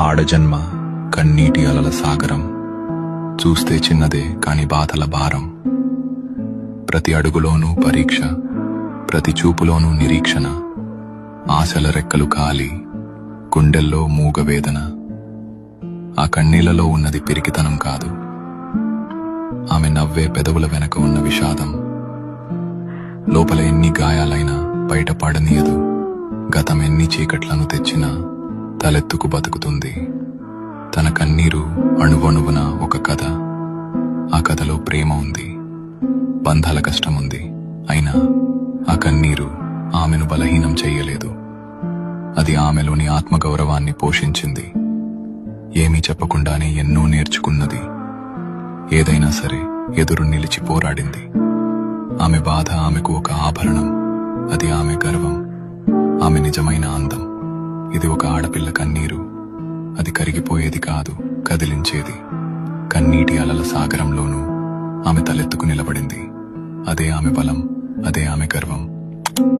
ఆడజన్మ కన్నీటి అలల సాగరం, చూస్తే చిన్నదే కాని బాధల భారం. ప్రతి అడుగులోనూ పరీక్ష, ప్రతి చూపులోనూ నిరీక్షణ. ఆశల రెక్కలు కాలి, గుండెల్లో మూగవేదన. ఆ కన్నీళ్లలో ఉన్నది పిరికితనం కాదు, ఆమె నవ్వే పెదవుల వెనక ఉన్న విషాదం. లోపల ఎన్ని గాయాలైనా బయట పడనీయదు, గతం ఎన్ని చీకట్లను తెచ్చినా తలెత్తుకు బతుకుతుంది. తన కన్నీరు అణువణువున ఒక కథ. ఆ కథలో ప్రేమ ఉంది, బంధాల కష్టముంది. అయినా ఆ కన్నీరు ఆమెను బలహీనం చెయ్యలేదు. అది ఆమెలోని ఆత్మగౌరవాన్ని పోషించింది. ఏమీ చెప్పకుండానే ఎన్నో నేర్చుకున్నది. ఏదైనా సరే ఎదురు నిలిచి పోరాడింది. ఆమె బాధ ఆమెకు ఒక ఆభరణం, అది ఆమె గర్వం, ఆమె నిజమైన అందం. ఇది ఒక ఆడపిల్ల కన్నీరు, అది కరిగిపోయేది కాదు, కదిలించేది. కన్నీటి అలల సాగరంలోనూ ఆమె తలెత్తుకు నిలబడింది. అదే ఆమె బలం, అదే ఆమె గర్వం.